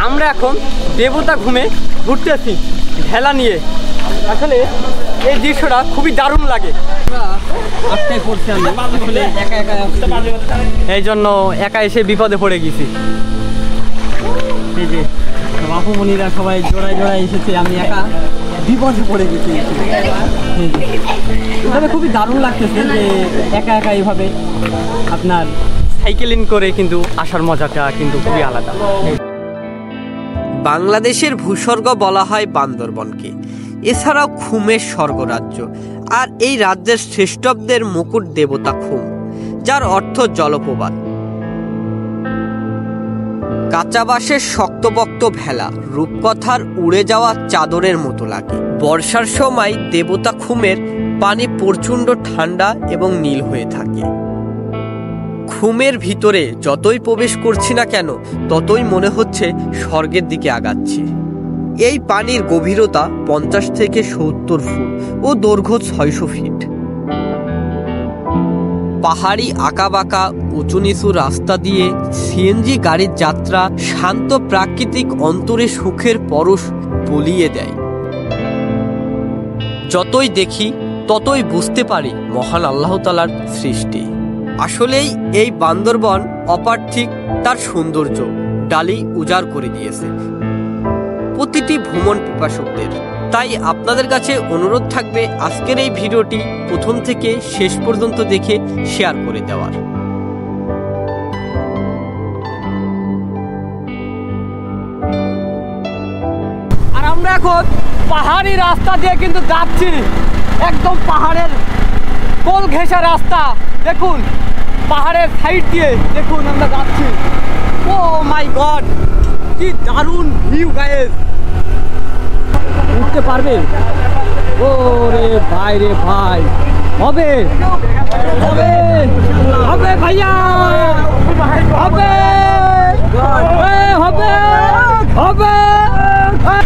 আমরা এখন দেবতা ঘুমে ঘুরতেছি ভেলা নিয়ে। আসলে এই দৃশ্যটা খুবই দারুণ লাগে। এই জন্য একা এসে বিপদে পড়ে গেছি। এই যে বাপুমণিরা সবাই জোড়ায় জোড়ায় এসেছে, আমি একা বিপদে পড়ে গেছি। তবে খুবই দারুণ লাগতেছে যে একা একা এইভাবে আপনার সাইকেলিং করে কিন্তু আসার মজাটা কিন্তু খুবই আলাদা। বাংলাদেশের ভূস্বর্গ বলা হয় বান্দরবনকে, এছাড়াও খুমের স্বর্গরাজ্য। আর এই রাজ্যের শ্রেষ্ঠব্দের মুকুট দেবতা খুম, যার অর্থ জলপ্রপাত। কাঁচা বাঁশের শক্তপোক্ত ভেলা রূপকথার উড়ে যাওয়া চাদরের মতো লাগে। বর্ষার সময় দেবতা খুমের পানি প্রচণ্ড ঠান্ডা এবং নীল হয়ে থাকে। খুমের ভিতরে যতই প্রবেশ করছি না কেন ততই মনে হচ্ছে স্বর্গের দিকে আগাচ্ছি। এই পানির গভীরতা 50 থেকে 70 ফুট ও দৈর্ঘ্য 600 ফিট। পাহাড়ি আঁকাবাঁকা উঁচু নিচু রাস্তা দিয়ে সিএনজি গাড়ির যাত্রা শান্ত প্রাকৃতিক অন্তরে সুখের পরশ বলিয়ে দেয়। যতই দেখি ততই বুঝতে পারি মহান আল্লাহ তাআলার সৃষ্টি। আসলেই এই বান্দরবন অপার্থিক তার সৌন্দর্য ডালি উজাড় করে দিয়েছে প্রতিটি ভ্রমণ পিপাসুকদের। তাই আপনাদের কাছে অনুরোধ থাকবে আজকের এই ভিডিওটি প্রথম থেকে শেষ পর্যন্ত দেখে শেয়ার করে দেওয়ার। আর আমরা এখন পাহাড়ি রাস্তা দিয়ে কিন্তু যাচ্ছি, একদম পাহাড়ের কোল ঘেঁষা রাস্তা। দেখুন পাহাড়ের সাইড দিয়ে দেখুন আমরা যাচ্ছি। ও মাই গড, কি দারুণ ভিউ গাইস। উঠতে পারবে? ও রে ভাই রে ভাই, হবে হবে হবে ভাইয়া, হবে হবে হবে।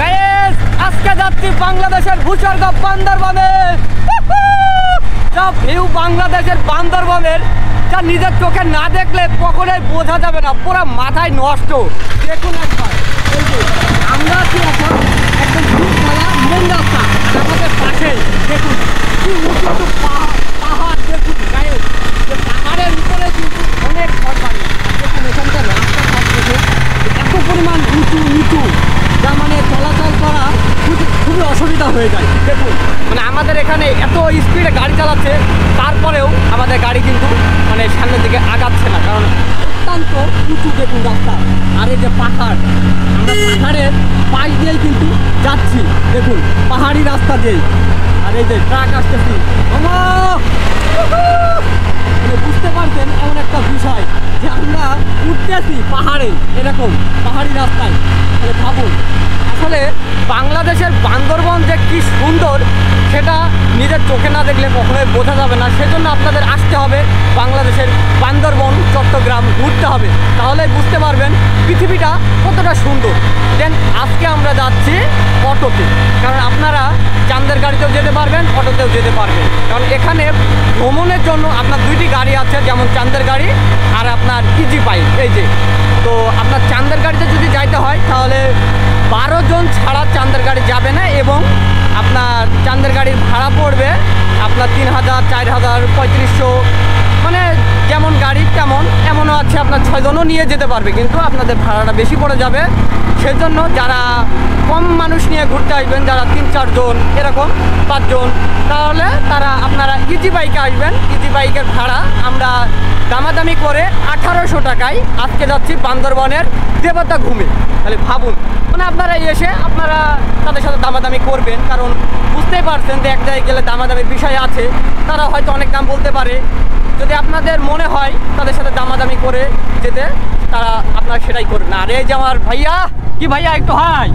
গাইস আজকে যাচ্ছি বাংলাদেশের ভূস্বর্গ বান্দরবনে। যা ভিউ বাংলাদেশের বান্দরবনের, যা নিজের চোখে না দেখলে কখনোই বোঝা যাবে না, পুরো মাথায় নষ্ট। দেখুন একবার, এই যে আমরা আছি এখন একদম মেন রাস্তা, আমাদের পাশে দেখুন কি উঁচু পাহাড়। দেখুন গায়েস, পাহাড়ের উপরে কিন্তু অনেক ঘর বাড়ি। দেখুন এখানকার রাস্তা থাকতেছে এত পরিমাণ উঁচু নিচু, যা মানে চলাচল করা খুবই অসুবিধা হয়ে যায়। দেখুন মানে আমাদের এখানে এত স্পিডে গাড়ি চালাচ্ছে, তারপরেও আমাদের গাড়ি কিন্তু মানে সামনের দিকে আগাচ্ছে না, কারণ অত্যন্ত উঁচু দেখুন রাস্তা। আর এই যে পাহাড়, আমরা পাহাড়ের পাশ দিয়েই কিন্তু যাচ্ছি, দেখুন পাহাড়ি রাস্তা দিয়েই। আর এই যে ট্রাক আসতেছি, বুঝতে পারছেন এমন একটা বিষয় যে আমরা উঠতেছি পাহাড়ে, এরকম পাহাড়ি রাস্তায়। ভাবুন আসলে বাংলাদেশের বান্দরবন যে কি সুন্দর, সেটা নিজের চোখে না দেখলে কখনোই বোঝা যাবে না। সেজন্য আপনাদের আসতে হবে বাংলাদেশের বান্দরবন, চট্টগ্রাম ঘুরতে হবে, তাহলে বুঝতে পারবেন পৃথিবীটা কতটা সুন্দর। দেন আজকে আমরা যাচ্ছি অটোতে, কারণ আপনারা চাঁদের গাড়িতেও যেতে পারবেন, অটোতেও যেতে পারবেন। কারণ এখানে ভ্রমণের জন্য আপনার দুইটি গাড়ি আছে, যেমন চাঁদের গাড়ি আর আপনার ইজি বাইক। এই যে তো আপনার চাঁদের গাড়িতে যদি যাইতে হয় তাহলে 12 জন ছাড়া চাঁদের গাড়ি যাবে না, এবং আপনার চাঁদের গাড়ির ভাড়া পড়বে আপনার 3000, 4000, 3500, মানে যেমন গাড়ি তেমন। এমনও আছে আপনার 6 জনও নিয়ে যেতে পারবে, কিন্তু আপনাদের ভাড়াটা বেশি পড়ে যাবে। সেজন্য যারা কম মানুষ নিয়ে ঘুরতে আসবেন, যারা 3-4 জন এরকম 5 জন, তাহলে তারা আপনারা ইজি বাইকে আসবেন। ইজি বাইকের ভাড়া আমরা দামাদামি করে 1800 টাকায় আজকে যাচ্ছি বান্দরবনের দেবতা ঘুমে। তাহলে ভাবুন, মানে আপনারা এসে আপনারা তাদের সাথে দামাদামি করবেন, কারণ বুঝতেই পারছেন যে এক জায়গায় গেলে দামাদামির বিষয় আছে। তারা হয়তো অনেক দাম বলতে পারে, যদি আপনাদের মনে হয় তাদের সাথে দামাদামি করে যেতে, তারা আপনারা সেটাই করবেন। আর এই যে আমার ভাইয়া, কি ভাইয়া একটু হাই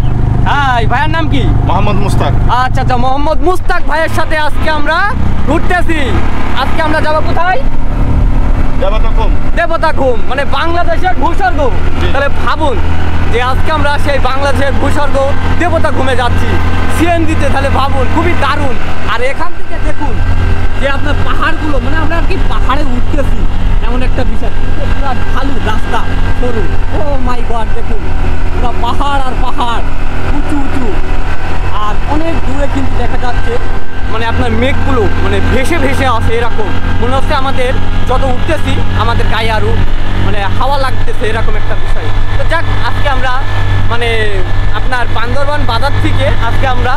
হাই, ভাইয়ার নাম কি? মোহাম্মদ মুস্তাক। আচ্ছা আচ্ছা, মোহাম্মদ মুস্তাক ভাইয়ের সাথে আজকে আমরা ঘুরতেছি। আজকে আমরা যাবো কোথায়? দেবতা ঘুম, মানে বাংলাদেশের ভূস্বর্গ। তাহলে ভাবুন যে আজকে আমরা সেই বাংলাদেশের ভূস্বর্গ দেবতা ঘুমে যাচ্ছি সিএনজিতে। তাহলে ভাবুন খুবই দারুণ। আর এখান থেকে দেখুন যে আপনার পাহাড়গুলো, মানে আমরা আর কি পাহাড়ে উঠতেছি, এমন একটা বিষয়, পুরো ঢালু রাস্তা, সরু। ও মাই গড, দেখুন পুরো পাহাড় আর পাহাড়, উঁচু উঁচু, আর অনেক দূরে কিন্তু দেখা যাচ্ছে মানে আপনার মেঘগুলো মানে ভেসে ভেসে আসে, এরকম মনে হচ্ছে আমাদের যত উঠতেছি আমাদের গায়ে আরও মানে হাওয়া লাগতেছে, এরকম একটা বিষয়। তো যাক, আজকে আমরা মানে আপনার বান্দরবান বাজার থেকে আজকে আমরা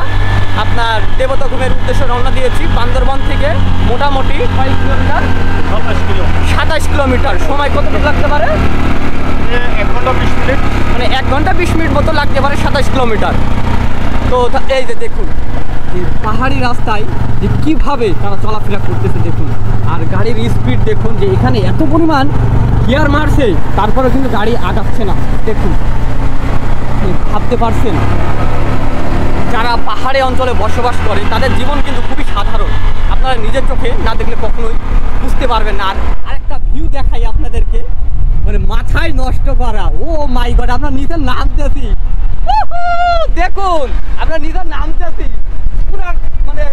আপনার দেবতা ঘুমের উদ্দেশ্যে রওনা দিয়েছি। বান্দরবান থেকে মোটামুটি কয়েক কিলোমিটার? 27 কিলোমিটার। সময় কতটুকু লাগতে পারে? 1 ঘন্টা 20 মিনিট। মানে 1 ঘন্টা 20 মিনিট মতো লাগতে পারে 27 কিলোমিটার। তো এই যে দেখুন যে পাহাড়ি রাস্তায় যে কীভাবে তারা চলাফেরা করতেছে দেখুন, আর গাড়ির স্পিড দেখুন, যে এখানে এত পরিমাণ গিয়ার মারছে তারপরে কিন্তু গাড়ি আগাচ্ছে না। দেখুন, ভাবতে পারছেন যারা পাহাড়ি অঞ্চলে বসবাস করে তাদের জীবন কিন্তু খুবই সাধারণ, আপনারা নিজের চোখে না দেখলে কখনোই বুঝতে পারবেন না। আর আরেকটা ভিউ দেখাই আপনাদেরকে, মানে মাথায় নষ্ট করা। ও মাই গড, আমরা নিচে নামতেছি, দেখুন আমরা নিচে নামতেছি, পুরো মানে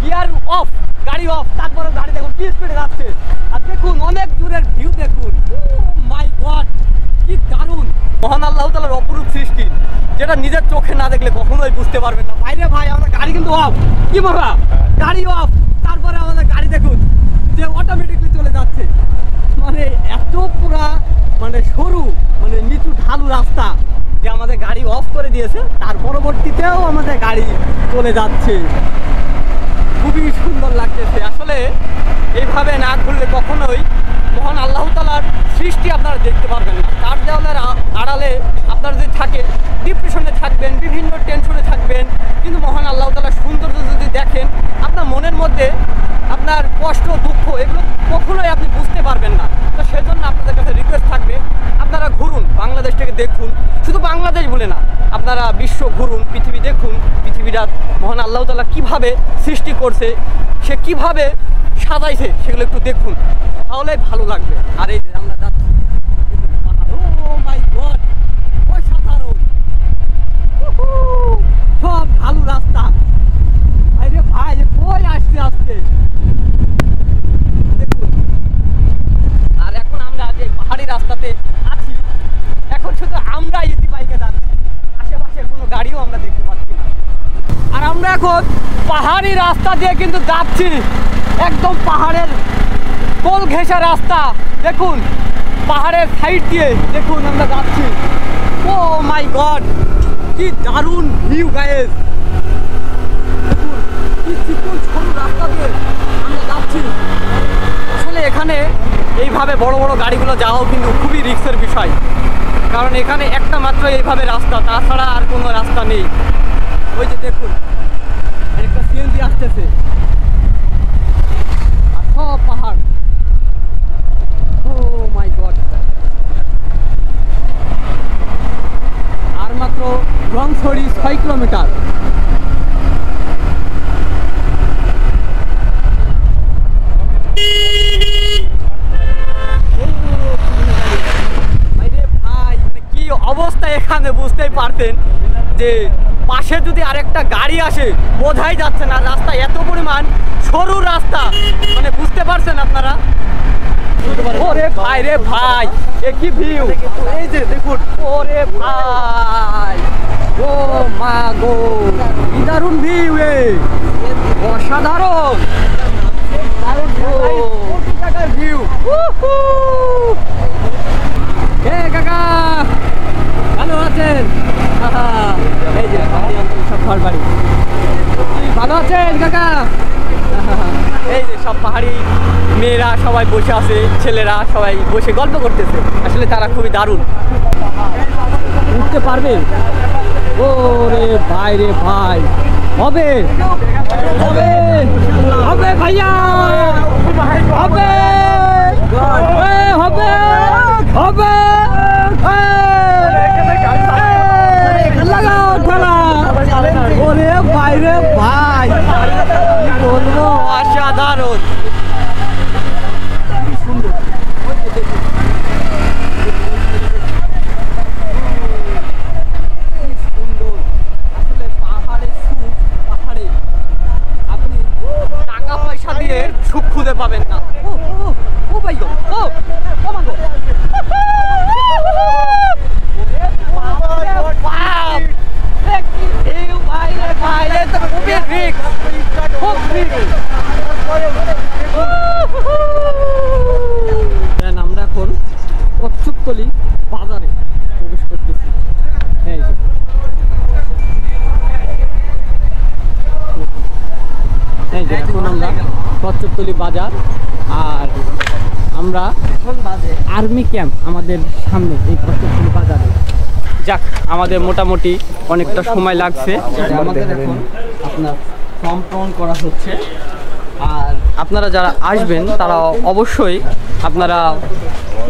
গিয়ার অফ, গাড়ি অফ, তারপরে গাড়ি দেখুন কি স্পিডে যাচ্ছে। আর দেখুন অনেক দূরের ভিউ দেখুন, ও মাই গড, কি দারুণ। মহান আল্লাহ তাআলার অপরূপ সৃষ্টি, যেটা নিজের চোখে না দেখলে কখনোই বুঝতে পারবেন না। বাইরে ভাই আমাদের গাড়ি কিন্তু অফ, কি বাবা গাড়ি অফ, তারপরে আমাদের গাড়ি দেখুন যে অটোমেটিকলি চলে যাচ্ছে। মানে এত পুরা মানে সরু মানে নিচু ঢালু রাস্তা যে আমাদের গাড়ি অফ করে দিয়েছে, তার পরবর্তীতেও আমাদের গাড়ি চলে যাচ্ছে। খুবই সুন্দর লাগতেছে। আসলে এইভাবে না ঘুরলে কখনোই মহান আল্লাহ তাআলার সৃষ্টি আপনারা দেখতে পারবেন না। তার দেওয়ালের আড়ালে আপনারা যদি থাকে ডিপ্রেশনে থাকবেন, বিভিন্ন টেনশনে থাকবেন, কিন্তু মহান আল্লাহ তাআলার সৌন্দর্য যদি দেখেন আপনার মনের মধ্যে আপনার কষ্ট দুঃখ এগুলো কখনোই আপনি বুঝতে পারবেন না। তো সেজন্য আপনাদের কাছে রিকোয়েস্ট থাকবে আপনারা ঘুরুন, বাংলাদেশটাকে দেখুন, শুধু বাংলাদেশ বলে না, আপনারা বিশ্ব ঘুরুন, পৃথিবী দেখুন, পৃথিবীটা মহান আল্লাহ তাআলা কীভাবে সৃষ্টি করছে, সে কিভাবে সাজাইছে সেগুলো একটু দেখুন, তাহলেই ভালো লাগবে। আর এই যে আমরা যাচ্ছি, ও মাই গড, অসাধারণ, সব ভালো রাস্তা। আরে ভাই কই আসছে আজকে দেখুন। আর এখন আমরা যে পাহাড়ি রাস্তাতে আছি, এখন শুধু আমরা ইজি বাইকে যাচ্ছি, আশেপাশের কোনো গাড়িও আমরা দেখতে পাচ্ছি না। আর আমরা এখন পাহাড়ি রাস্তা দিয়ে কিন্তু যাচ্ছি, একদম পাহাড়ের কোল ঘেঁষা রাস্তা। দেখুন পাহাড়ের সাইড দিয়ে দেখুন আমরা যাচ্ছি। ও মাই গড, কি দারুণ ভিউ গাইস, দেখুন কি চিকন সরু রাস্তা দিয়ে আমরা যাচ্ছি। আসলে এখানে এইভাবে বড় বড় গাড়িগুলো যাওয়াও কিন্তু খুবই রিস্কের বিষয়, কারণ এখানে একটা মাত্র এইভাবে রাস্তা, তাছাড়া আর কোনো রাস্তা নেই। ওই যে দেখুন একটা সিএনজি আসতেছে, আর সব পাহাড়। ও মাই গড, আর মাত্র রংছড়ি 6 কিলোমিটার। অবস্থা এখানে বুঝতেই পারতেন যে পাশে যদি আরেকটা গাড়ি আসে বোঝাই যাচ্ছে না, রাস্তা এত পরিমাণ সরু রাস্তা, মানে বুঝতে পারছেন আপনারা। ওরে ভাই রে ভাই, এ কি ভিউ, এই যে দেখুন, ওরে ভাই, ও মা গো, কি দারুণ ভিউ, অসাধারণ দারুণ ভিউ। হে কাকা ভালো আছেন? এই যে সব ঘর বাড়ি, ভালো আছেন কাকা? এই যে সব পাহাড়ি মেয়েরা সবাই বসে আছে, ছেলেরা সবাই বসে গল্প করতেছে। আসলে তারা খুবই দারুণ। উঠতে পারবে? ও রে ভাই রে ভাই, হবে হবে হবে ভাইয়া, হবে হবে হবে, লাগাও ঠেলা। ওরে ভাই রে ভাই, কি বলবো, অসাধারণ, সুন্দর। আসলে পাহাড়ের সুখ, পাহাড়ে আপনি টাকা পয়সা দিয়ে সুখ খুঁজে পাবেন না। ও ভাই, ও কচ্ছপতলি বাজার। আর আমরা এখন বাজে আর্মি ক্যাম্প আমাদের সামনে এই কচ্ছপতলি বাজারে। যাক, আমাদের মোটামুটি অনেকটা সময় লাগছে। আমাদের এখন আপনার ফর্ম পূরণ করা হচ্ছে। আর আপনারা যারা আসবেন তারা অবশ্যই আপনারা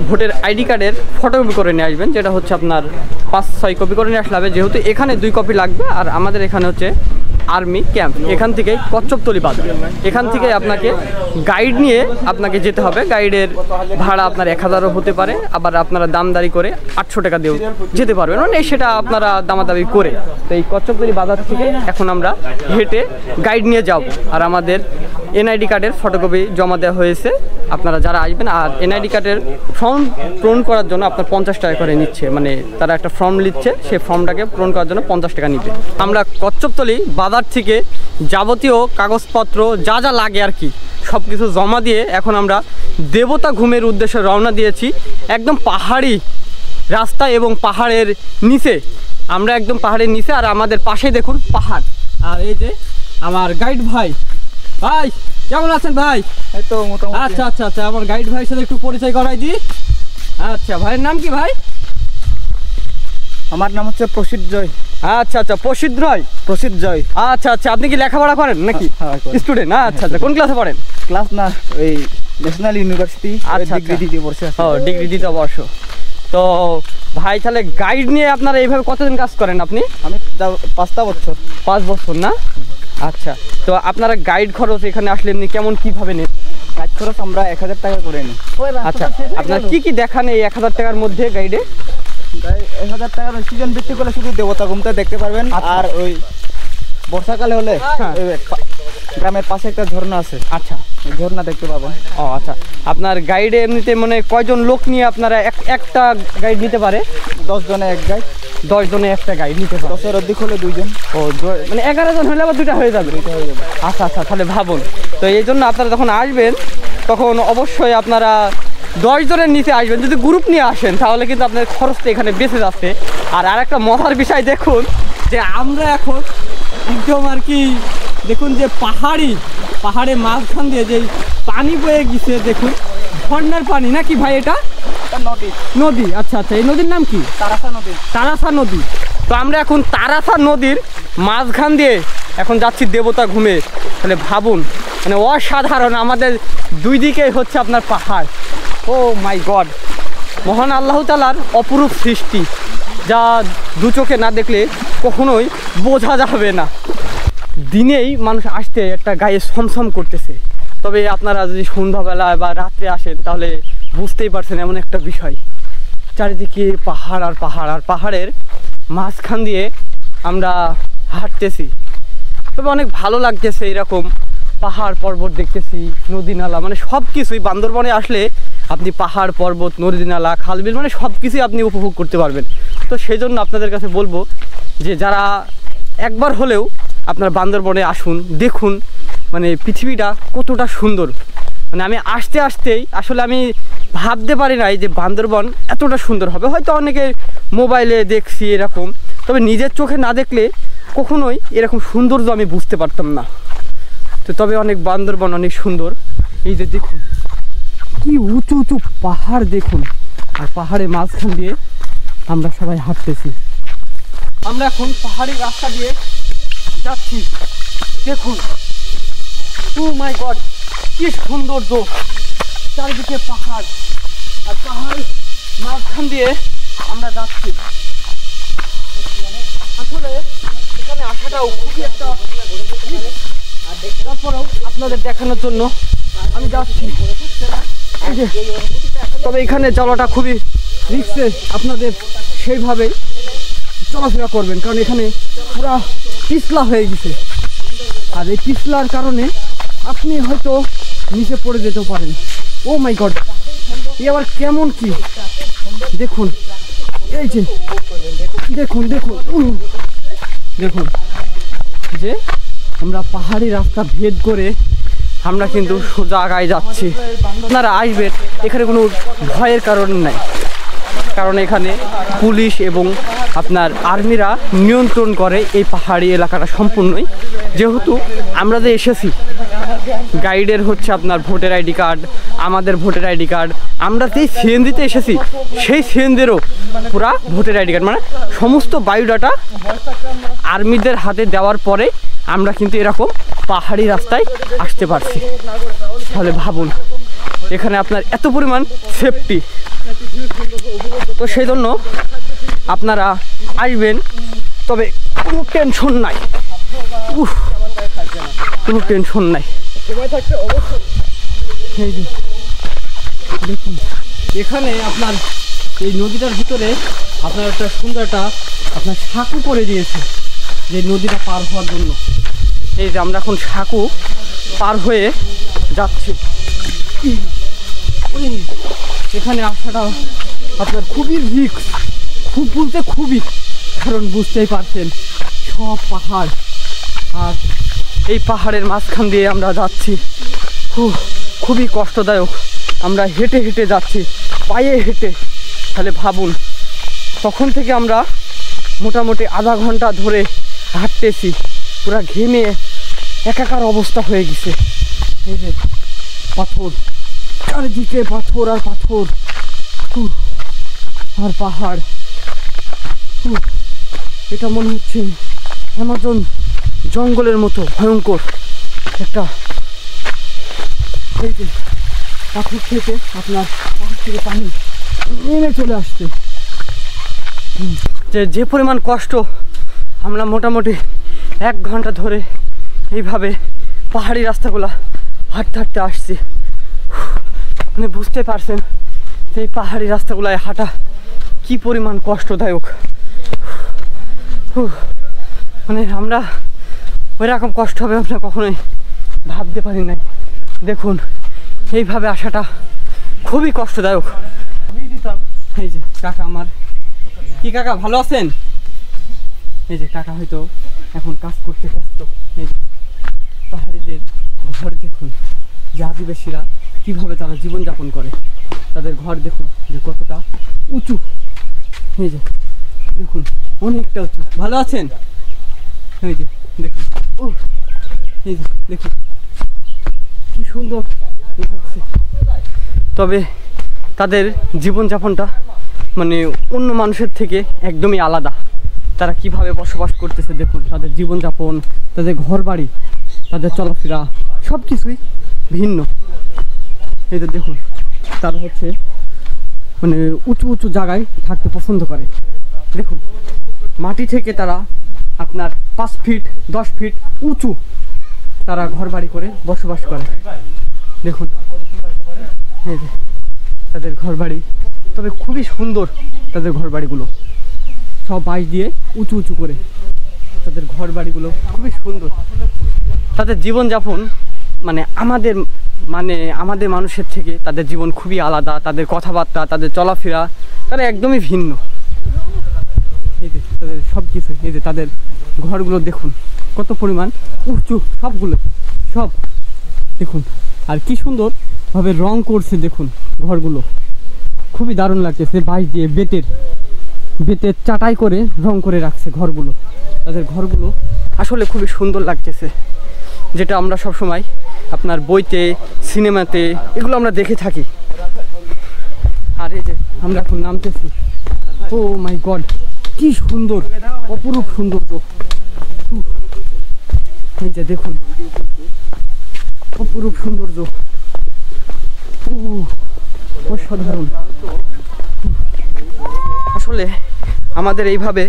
ভোটের আইডি কার্ডের ফটোকপি করে নিয়ে আসবেন, যেটা হচ্ছে আপনার 5-6 কপি করে নিয়ে আসলে হবে, যেহেতু এখানে 2 কপি লাগবে। আর আমাদের এখানে হচ্ছে আর্মি ক্যাম্প, এখান থেকে কচ্ছপতলি বাজার, এখান থেকে আপনাকে গাইড নিয়ে আপনাকে যেতে হবে। গাইডের ভাড়া আপনার 1000ও হতে পারে, আবার আপনারা দামদারি করে 800 টাকা দিয়েও যেতে পারবেন, মানে সেটা আপনারা দামাদামি করে। তো এই কচ্ছপতলি বাজার থেকে এখন আমরা হেঁটে গাইড নিয়ে যাব। আর আমাদের এনআইডি কার্ডের ফটোকপি জমা দেওয়া হয়েছে আপনারা যারা আসবেন। আর এনআইডি কার্ডের ফর্ম পূরণ করার জন্য আপনার 50 টাকা করে নিচ্ছে, মানে তারা একটা ফর্ম নিচ্ছে, সেই ফর্মটাকে পূরণ করার জন্য 50 টাকা নিবে। আমরা কচ্ছপতলি বাজার থেকে যাবতীয় কাগজপত্র যা যা লাগে আর কি সব কিছু জমা দিয়ে এখন আমরা দেবতা ঘুমের উদ্দেশ্যে রওনা দিয়েছি। একদম পাহাড়ি রাস্তা এবং পাহাড়ের নিচে, আমরা একদম পাহাড়ের নিচে। আর আমাদের পাশে দেখুন পাহাড়। আর এই যে আমার গাইড ভাই, ভাই কেমন আছেন ভাই? এই তো মোটামুটি। আচ্ছা আচ্ছা আচ্ছা, আমার গাইড ভাইয়ের সাথে একটু পরিচয় করাই দিই। আচ্ছা, ভাইয়ের নাম কি ভাই? আমার নাম হচ্ছে প্রসিদ্ধ জয়। আচ্ছা আচ্ছা, প্রসিদ্ধ রয়। প্রসিদ্ধ জয়। আচ্ছা আচ্ছা, আপনি কি লেখাপড়া করেন নাকি? হ্যাঁ, করি। স্টুডেন্ট? আচ্ছা আচ্ছা, কোন ক্লাসে পড়েন? ক্লাস না, ওই ন্যাশনাল ইউনিভার্সিটি আচ্ছা, ডিগ্রি আচ্ছা। দ্বিতীয় বর্ষে আছি। ও, ডিগ্রি দ্বিতীয় বর্ষ। তো ভাই তাহলে গাইড নিয়ে আপনারা এইভাবে কতদিন কাজ করেন আপনি? আমি 5টা বছর। 5 বছর না? আচ্ছা, তো আপনারা গাইড খরচ এখানে আসলে এমনি কেমন কিভাবে নেন? কাজ খরচ আমরা 1000 টাকা করে নিই। আচ্ছা, আপনারা কি কি দেখান এই 1000 টাকার মধ্যে গাইডে? 1000 টাকার সিজন ভিত্তিক করলে শুধু দেবতা ঘুমটা দেখতে পারবেন। আচ্ছা। আর ওই বর্ষাকালে হলে হ্যাঁ। ওই গ্রামের পাশে একটা ঝর্ণা আছে, আচ্ছা, ওই ঝর্ণা দেখতে পাবেন। ও আচ্ছা। আপনার গাইডে এমনিতে মানে কয়জন লোক নিয়ে আপনারা একটা গাইড নিতে পারে? 10 জনে এক গাইড। 10 জনে একটা গাইড নিতে পারে। 10-এর অধিক হলে 2 জন। ও, মানে 11 জন হলে আবার 2টা হয়ে যাবে। আচ্ছা আচ্ছা, তাহলে ভাবুন। তো এই জন্য আপনারা যখন আসবেন তখন অবশ্যই আপনারা 10 জনের নিচে আসবেন। যদি গ্রুপ নিয়ে আসেন তাহলে কিন্তু আপনার খরচটা এখানে বেঁচে যাচ্ছে। আর আরেকটা মজার বিষয় দেখুন, যে আমরা এখন একদম আর কি দেখুন যে পাহাড়ের মাঝখান দিয়ে যে পানি বয়ে গেছে, দেখুন ঝর্ণার পানি নাকি ভাই? এটা নদী। নদী? আচ্ছা আচ্ছা, এই নদীর নাম কি? তারাসা নদী। তারাসা নদী। তো আমরা এখন তারাসা নদীর মাঝখান দিয়ে এখন যাচ্ছি দেবতা ঘুমে। তাহলে ভাবুন, মানে অসাধারণ। আমাদের 2 দিকে হচ্ছে আপনার পাহাড়। ও মাই গড, মহান আল্লাহ তাআলার অপরূপ সৃষ্টি, যা 2 চোখে না দেখলে কখনোই বোঝা যাবে না। দিনেই মানুষ আসতে একটা গায়ে ছমছম করতেছে, তবে আপনারা যদি সন্ধ্যাবেলায় বা রাত্রে আসেন তাহলে বুঝতেই পারছেন এমন একটা বিষয়। চারিদিকে পাহাড় আর পাহাড়, আর পাহাড়ের মাঝখান দিয়ে আমরা হাঁটতেছি। তবে অনেক ভালো লাগতেছে, এরকম পাহাড় পর্বত দেখতেছি, নদী নালা, মানে সব কিছুই। বান্দরবনে আসলে আপনি পাহাড় পর্বত, নদী নালা, খালবিল, মানে সব কিছুই আপনি উপভোগ করতে পারবেন। তো সেই জন্য আপনাদের কাছে বলবো যে যারা একবার হলেও আপনার বান্দরবনে আসুন, দেখুন মানে পৃথিবীটা কতটা সুন্দর। মানে আমি আসতেই আসলে আমি ভাবতে পারি নাই যে বান্দরবন এতটা সুন্দর হবে। হয়তো অনেকে মোবাইলে দেখছি এরকম, তবে নিজের চোখে না দেখলে কখনোই এরকম সৌন্দর্য আমি বুঝতে পারতাম না। তো তবে অনেক বান্দরবন অনেক সুন্দর। এই যে দেখুন কি উঁচু উঁচু পাহাড় দেখুন, আর পাহাড়ের মাঝখান দিয়ে আমরা সবাই হাঁটতেছি। আমরা এখন পাহাড়ি রাস্তা দিয়ে যাচ্ছি। দেখুন, ও মাই গড, কি সৌন্দর্য! চারিদিকে পাহাড়, আর পাহাড়ের মাঝখান দিয়ে আমরা যাচ্ছি। আসলে এখানে আসাটাও খুবই একটা, তারপরেও আপনাদের দেখানোর জন্য আমি যাচ্ছি। তবে এখানে চলাটা খুবই রিস্কে, আপনাদের সেইভাবেই চলাফেরা করবেন, কারণ এখানে পুরা পিছলা হয়ে গেছে। আর এই পিছলার কারণে আপনি হয়তো নিচে পড়ে যেতে পারেন। ও মাই গড, এ আবার কেমন কি দেখুন, এই যে দেখুন দেখুন দেখুন, যে আমরা পাহাড়ি রাস্তা ভেদ করে আমরা কিন্তু সোজা আগায় যাচ্ছি। আপনারা আসবেন, এখানে কোনো ভয়ের কারণ নাই। কারণ এখানে পুলিশ এবং আপনার আর্মিরা নিয়ন্ত্রণ করে এই পাহাড়ি এলাকাটা সম্পূর্ণই। যেহেতু আমরা যে এসেছি, গাইডের হচ্ছে আপনার ভোটার আইডি কার্ড, আমাদের ভোটার আইডি কার্ড, আমরা যেই সিএনজিতে এসেছি সেই সিএনজিরও পুরা ভোটার আইডি কার্ড, মানে সমস্ত বায়োডাটা আর্মিদের হাতে দেওয়ার পরে আমরা কিন্তু এরকম পাহাড়ি রাস্তায় আসতে পারছি। তাহলে ভাবুন এখানে আপনার এত পরিমাণ সেফটি। তো সেই জন্য আপনারা আসবেন, তবে কোনো টেনশন নাই, কোনো টেনশন নাই। এই যে দেখুন এখানে আপনার এই নদীটার ভিতরে আপনার একটা সুন্দর একটা আপনার সাঁকু করে দিয়েছে যে নদীটা পার হওয়ার জন্য। এই যে আমরা এখন সাঁকু পার হয়ে যাচ্ছি। এখানে আসাটা আপনার খুবই রিস্ক, খুব বলতে খুবই, কারণ বুঝতেই পারছেন সব পাহাড়, আর এই পাহাড়ের মাঝখান দিয়ে আমরা যাচ্ছি। খুবই কষ্টদায়ক, আমরা হেঁটে হেঁটে যাচ্ছি, পায়ে হেঁটে। তাহলে ভাবুন তখন থেকে আমরা মোটামুটি আধা ঘন্টা ধরে হাঁটতেছি, পুরা ঘেমে একাকার অবস্থা হয়ে গেছে। এই যে পাথর, চারিদিকে পাথর আর পাথর আর পাহাড়। এটা মনে হচ্ছে অ্যামাজন জঙ্গলের মতো ভয়ঙ্কর একটা। এই যে পাথর থেকে আপনার পাহাড় থেকে পানি নেমে চলে আসছে। যে পরিমাণ কষ্ট, আমরা মোটামুটি 1 ঘন্টা ধরে এইভাবে পাহাড়ি রাস্তাগুলো হাঁটতে হাঁটতে আসছি। মানে বুঝতে পারছেন এই পাহাড়ি রাস্তাগুলোয় হাঁটা কি পরিমাণ কষ্টদায়ক। মানে আমরা ওই রকম কষ্ট হবে আমরা কখনোই ভাবতে পারি নাই। দেখুন এইভাবে আসাটা খুবই কষ্টদায়ক। এই যে কাকা আমার, কি কাকা ভালো আছেন? এই যে কাকা হয়তো এখন কাজ করতে ব্যস্ত। এই যে পাহাড়িদের ঘর দেখুন, যে আদিবাসীরা কীভাবে তারা জীবনযাপন করে, তাদের ঘর দেখুন যে কতটা উঁচু। এই যে দেখুন অনেকটা উঁচু। ভালো আছেন? এই যে দেখুন, ও এই যে দেখুন কি সুন্দর লাগছে। তবে তাদের জীবনযাপনটা মানে অন্য মানুষের থেকে একদমই আলাদা। তারা কিভাবে বসবাস করতেছে দেখুন, তাদের জীবনযাপন, তাদের ঘর বাড়ি, তাদের চলাফেরা সব কিছুই ভিন্ন। এই যে দেখুন তারা হচ্ছে মানে উঁচু উঁচু জায়গায় থাকতে পছন্দ করে। দেখুন মাটি থেকে তারা আপনার 5 ফিট 10 ফিট উঁচু তারা ঘর বাড়ি করে বসবাস করে। দেখুন এই যে তাদের ঘর বাড়ি, তবে খুবই সুন্দর তাদের ঘর বাড়িগুলো, সব বাঁশ দিয়ে উঁচু উঁচু করে তাদের ঘর বাড়িগুলো খুবই সুন্দর। তাদের জীবনযাপন মানে আমাদের মানুষের থেকে তাদের জীবন খুবই আলাদা। তাদের কথাবার্তা, তাদের চলাফেরা তারা একদমই ভিন্ন। এই যে তাদের সব কিছু, এই যে তাদের ঘরগুলো দেখুন কত পরিমাণ উঁচু, সবগুলো সব দেখুন, আর কি সুন্দরভাবে রং করছে দেখুন ঘরগুলো, খুবই দারুণ লাগতেছে। বাঁশ দিয়ে বেতের চাটাই করে রং করে রাখছে ঘরগুলো। তাদের ঘরগুলো আসলে খুবই সুন্দর লাগতেছে, যেটা আমরা সবসময় আপনার বইতে, সিনেমাতে এগুলো আমরা দেখে থাকি। আর এই যে আমরা এখন নামতেছি, ও মাই গড কি সুন্দর, অপরূপ সৌন্দর্য। এই যে দেখুন অপরূপ সৌন্দর্য, অসাধারণ। আসলে আমাদের এইভাবে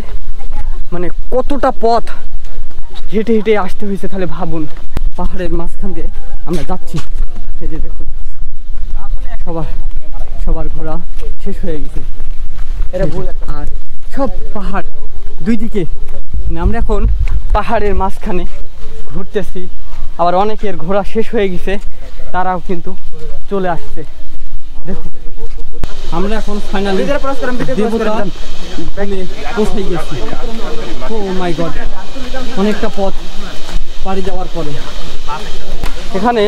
মানে কতটা পথ হেঁটে হেঁটে আসতে হয়েছে, তাহলে ভাবুন পাহাড়ের মাঝখান দিয়ে আমরা যাচ্ছি। এই যে দেখুন সবার ঘোরা শেষ হয়ে গেছে, আর সব পাহাড় দুই দিকে। মানে আমরা এখন পাহাড়ের মাঝখানে ঘুরতেছি, আবার অনেকের ঘোরা শেষ হয়ে গেছে, তারাও কিন্তু চলে আসছে। দেখুন আমরা এখন ফাইনালি দেবতা পৌঁছে গেছি। ও মাই গড, অনেকটা পথ পাড়ি যাওয়ার পরে এখানে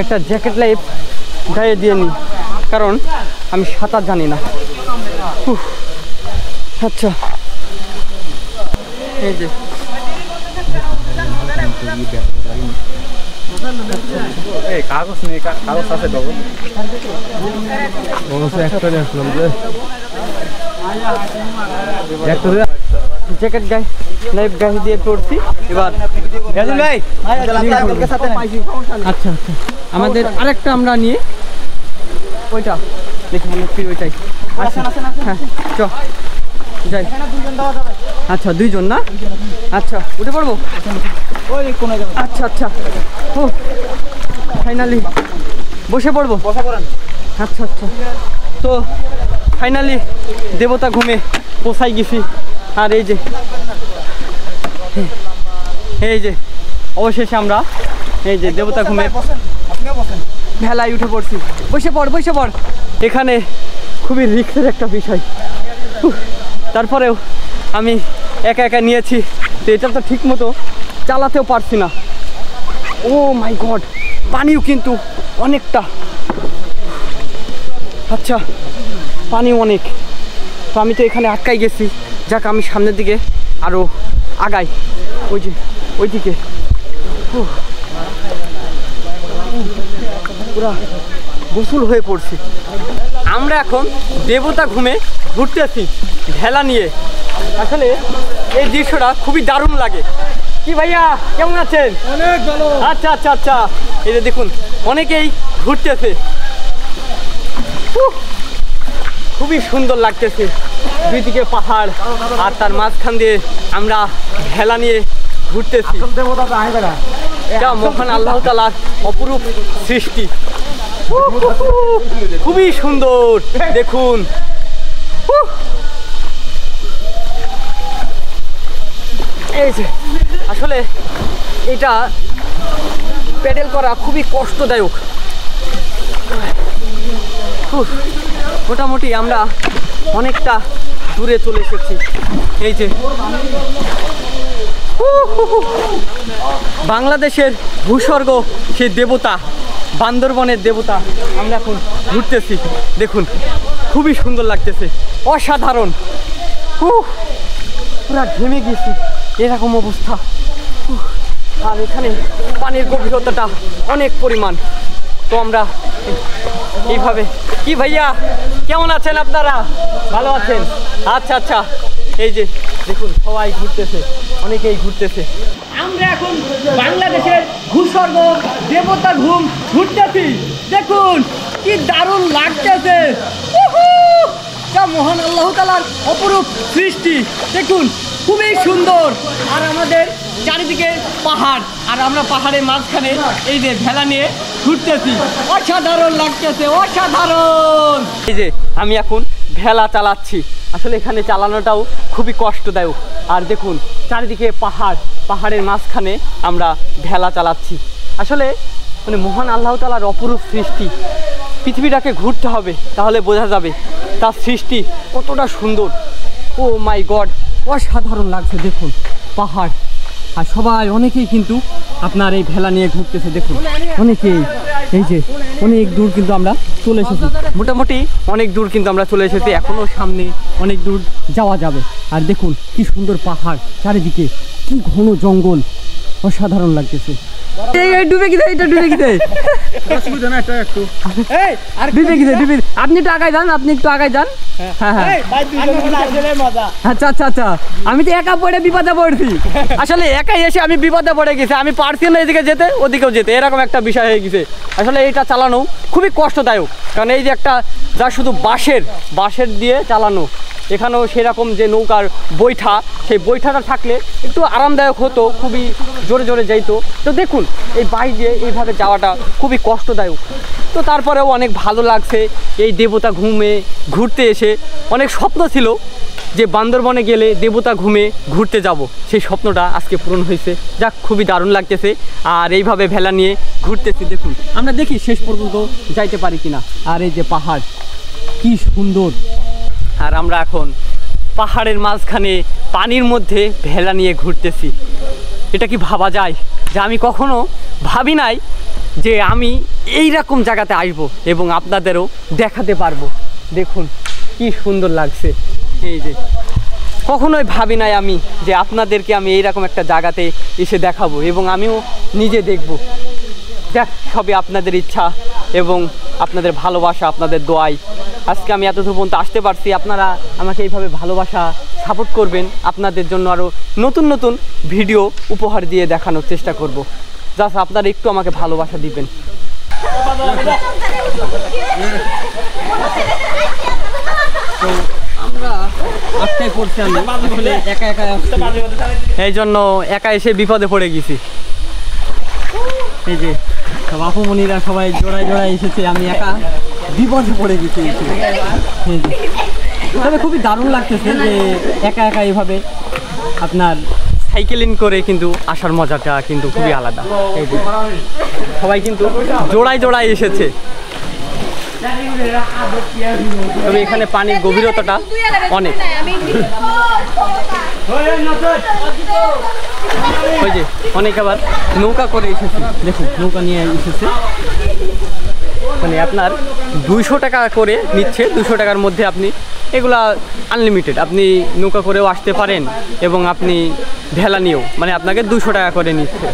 একটা জ্যাকেট লাইফ গায়ে দিয়ে নিই, কারণ আমি সাঁতার জানি না। আচ্ছা এই যে কাগজ নেই, কাগজ আছে ডবল জ্যাকেট গায়ে লাইফ গায়ে দিয়ে পড়ছি এবার ভাই। আচ্ছা আচ্ছা আমাদের আরেকটা আমরা নিয়ে ওইটা দেখি মনে হচ্ছে ওইটাই। হ্যাঁ চ যাই। আচ্ছা দুইজন না? আচ্ছা উঠে পড়বো। আচ্ছা আচ্ছা ও ফাইনালি বসে পড়বো। আচ্ছা আচ্ছা তো ফাইনালি দেবতা ঘুমে পৌঁছাই গেছি। আর এই যে অবশেষে আমরা এই যে দেবতা ঘুমে ভেলায় উঠে পড়ছি। বসে পড়। এখানে খুবই রিস্কের একটা বিষয়, তারপরেও আমি একা নিয়েছি, তো এটা তো ঠিক মতো চালাতেও পারছি না। ও মাই গড, পানিও কিন্তু অনেকটা। আচ্ছা পানি অনেক, তো আমি তো এখানে আটকাই গেছি। যাক আমি সামনের দিকে আরও আগাই, ওইদিকে পুরা গোসল হয়ে পড়ছি। আমরা এখন দেবতা ঘুমে ঘুরতেছি ভেলা নিয়ে। আসলে এই দৃশ্যটা খুবই দারুণ লাগে। কি ভাইয়া কেমন আছেন? অনেক ভালো। আচ্ছা আচ্ছা আচ্ছা এই যে দেখুন অনেকেই ঘুরতেছে, খুবই সুন্দর লাগতেছে। দুই দিকে পাহাড় আর তার মাঝখান দিয়ে আমরা ভেলা নিয়ে ঘুরতেছি। এটা মহান আল্লাহ তাআলার অপরূপ সৃষ্টি, খুবই সুন্দর দেখুন। এই যে আসলে এটা প্যাডেল করা খুবই কষ্টদায়ক। মোটামুটি আমরা অনেকটা দূরে চলে এসেছি। এই যে বাংলাদেশের ভূস্বর্গ সেই দেবতা, বান্দরবনের দেবতা আমরা এখন ঘুরতেছি। দেখুন খুবই সুন্দর লাগতেছে, অসাধারণ। পুরা ঘেমে গেছি, এরকম অবস্থা। আর এখানে পানির গভীরতাটা অনেক পরিমাণ। তো আমরা এইভাবে, কি ভাইয়া কেমন আছেন আপনারা? ভালো আছেন? আচ্ছা আচ্ছা এই যে দেখুন সবাই ঘুরতেছে, অনেকেই ঘুরতেছে। আমরা এখন বাংলাদেশের ভূস্বর্গ দেবতা ঘুম ঘুরতেছি। দেখুন কি দারুণ লাগতেছে, মহান আল্লাহ তাআলার অপরূপ সৃষ্টি। দেখুন খুবই সুন্দর। আর আমাদের চারিদিকে পাহাড়, আর আমরা পাহাড়ের মাঝখানে এই যে ভেলা নিয়ে ঘুরতেছি। অসাধারণ লাগতেছে, অসাধারণ। এই যে আমি এখন ভেলা চালাচ্ছি। আসলে এখানে চালানোটাও খুবই কষ্টদায়ক। আর দেখুন চারিদিকে পাহাড়, পাহাড়ের মাঝখানে আমরা ভেলা চালাচ্ছি। আসলে মানে মহান আল্লাহ তাআলার অপরূপ সৃষ্টি। পৃথিবীটাকে ঘুরতে হবে, তাহলে বোঝা যাবে তার সৃষ্টি কতটা সুন্দর। ও মাই গড, অসাধারণ লাগছে। দেখুন পাহাড়, আর সবাই অনেকেই কিন্তু আপনার এই ভেলা নিয়ে ঘুরতেছে। দেখুন অনেকেই, এই যে অনেক দূর কিন্তু আমরা চলে এসেছি, মোটামুটি অনেক দূর কিন্তু আমরা চলে এসেছি। এখনও সামনে অনেক দূর যাওয়া যাবে। আর দেখুন কি সুন্দর পাহাড়, চারিদিকে কি ঘন জঙ্গল, অসাধারণ লাগতেছে। আপনি একটু আগায় যান, আচ্ছা আচ্ছা আচ্ছা। আমি তো একা পড়ে বিপদে পড়ছি। আসলে একাই এসে আমি বিপদে পড়ে গেছি, আমি পারছি না এদিকে যেতে ওদিকেও যেতে, এরকম একটা বিষয় হয়ে গেছে। আসলে এটা চালানো খুবই কষ্টদায়ক, কারণ এই যে একটা যা শুধু বাঁশের দিয়ে চালানো, এখানেও সেরকম যে নৌকার বৈঠা, সেই বৈঠাটা থাকলে একটু আরামদায়ক হতো, খুবই জোরে জোরে যাইতো। তো দেখুন এই বাইক দিয়ে এইভাবে যাওয়াটা খুবই কষ্টদায়ক। তো তারপরেও অনেক ভালো লাগছে এই দেবতা ঘুমে ঘুরতে এসে। অনেক স্বপ্ন ছিল যে বান্দরবনে গেলে দেবতা ঘুমে ঘুরতে যাব, সেই স্বপ্নটা আজকে পূরণ হয়েছে। যাক খুবই দারুণ লাগতেছে। আর এইভাবে ভেলা নিয়ে ঘুরতেছি। দেখুন আমরা দেখি শেষ পর্যন্ত যাইতে পারি কিনা। আর এই যে পাহাড় কি সুন্দর, আর আমরা এখন পাহাড়ের মাঝখানে পানির মধ্যে ভেলা নিয়ে ঘুরতেছি। এটা কি ভাবা যায় যে আমি কখনো ভাবি নাই যে আমি এই রকম জায়গাতে আসবো এবং আপনাদেরও দেখাতে পারবো। দেখুন কি সুন্দর লাগছে। এই যে কখনোই ভাবি নাই আমি যে আপনাদেরকে আমি এইরকম একটা জায়গাতে এসে দেখাবো এবং আমিও নিজে দেখব। দেখ, সবই আপনাদের ইচ্ছা এবং আপনাদের ভালোবাসা, আপনাদের দোয়াই আজকে আমি এতদূর পর্যন্ত আসতে পারছি। আপনারা আমাকে এইভাবে ভালোবাসা সাপোর্ট করবেন, আপনাদের জন্য আরও নতুন নতুন ভিডিও উপহার দিয়ে দেখানোর চেষ্টা করব। জাস্ট আপনারা একটু আমাকে ভালোবাসা দিবেন। তো আমরা আটটায় পড়ছি, আমি একা একা এই জন্য একা এসে বিপদে পড়ে গেছি। এই যে সব আপুমণিরা সবাই জোড়ায় জোড়ায় এসেছে, আমি একা বিপদে পড়ে গেছি। তবে খুবই দারুণ লাগতেছে যে একা একা এইভাবে আপনার সাইকেলিং করে কিন্তু আসার মজাটা কিন্তু খুবই আলাদা। এই যে সবাই কিন্তু জোড়ায় জোড়ায় এসেছে। তবে এখানে পানির গভীরতাটা অনেক। ওই যে অনেক আবার নৌকা করে এসেছে, দেখুন নৌকা নিয়ে এসেছে। মানে আপনার 200 টাকা করে নিচ্ছে, 200 টাকার মধ্যে আপনি এগুলা আনলিমিটেড, আপনি নৌকা করেও আসতে পারেন এবং আপনি ভেলা নিয়েও, মানে আপনাকে 200 টাকা করে নিচ্ছে।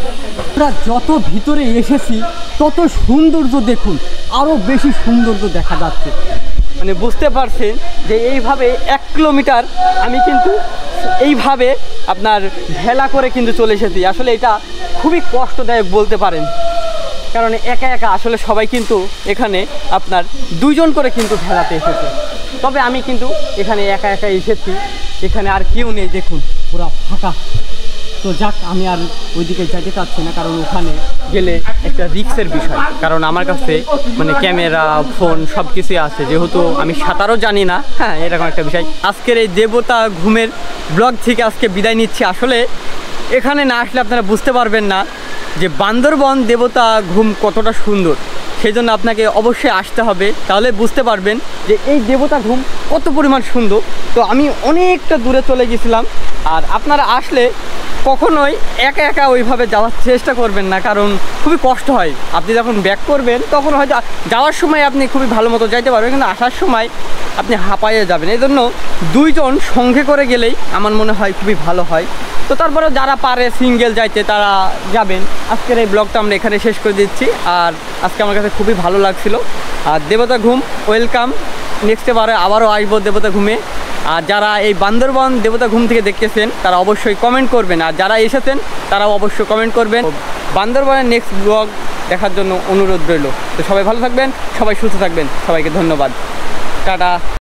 আমরা যত ভিতরে এসেছি তত সৌন্দর্য দেখুন, আরও বেশি সৌন্দর্য দেখা যাচ্ছে। মানে বুঝতে পারছেন যে এইভাবে 1 কিলোমিটার আমি কিন্তু এইভাবে আপনার ভেলা করে কিন্তু চলে এসেছি। আসলে এটা খুবই কষ্টদায়ক বলতে পারেন, কারণ একা একা আসলে সবাই কিন্তু এখানে আপনার 2 জন করে কিন্তু ভেলাতে এসেছে। তবে আমি কিন্তু এখানে একা একা এসেছি, এখানে আর কেউ নেই, দেখুন পুরো ফাঁকা। তো যাক, আমি আর ওইদিকে যেতে চাচ্ছি না, কারণ ওখানে গেলে একটা রিস্কের বিষয়, কারণ আমার কাছে মানে ক্যামেরা, ফোন সব কিছুই আছে, যেহেতু আমি সাঁতারও জানি না। হ্যাঁ, এরকম একটা বিষয়। আজকের এই দেবতা ঘুমের ব্লগ থেকে আজকে বিদায় নিচ্ছি। আসলে এখানে না আসলে আপনারা বুঝতে পারবেন না যে বান্দরবন দেবতা ঘুম কতটা সুন্দর। সেই জন্য আপনাকে অবশ্যই আসতে হবে, তাহলে বুঝতে পারবেন যে এই দেবতা ঘুম কত পরিমাণ সুন্দর। তো আমি অনেকটা দূরে চলে গেছিলাম, আর আপনারা আসলে কখনোই একা একা ওইভাবে যাওয়ার চেষ্টা করবেন না, কারণ খুবই কষ্ট হয়। আপনি যখন ব্যাক করবেন তখন হয়তো যাওয়ার সময় আপনি খুবই ভালো মতো যাইতে পারবেন, কিন্তু আসার সময় আপনি হাঁপাইয়ে যাবেন। এই জন্য 2 জন সঙ্গে করে গেলেই আমার মনে হয় খুবই ভালো হয়। তো তারপরে যারা পারে সিঙ্গেল যাইতে তারা যাবেন। আজকের এই ব্লগটা আমরা এখানে শেষ করে দিচ্ছি। আর আজকে আমার কাছে খুবই ভালো লাগছিল। আর দেবতা ঘুম ওয়েলকাম, নেক্সট বারে আবারও আসবো দেবতা ঘুমে। আর যারা এই বান্দরবন দেবতা ঘুম থেকে দেখতেছেন তারা অবশ্যই কমেন্ট করবেন, আর যারা এসেছেন তারাও অবশ্যই কমেন্ট করবেন। বান্দরবনের নেক্সট ব্লগ দেখার জন্য অনুরোধ রইল। তো সবাই ভালো থাকবেন, সবাই সুস্থ থাকবেন, সবাইকে ধন্যবাদ, টাটা।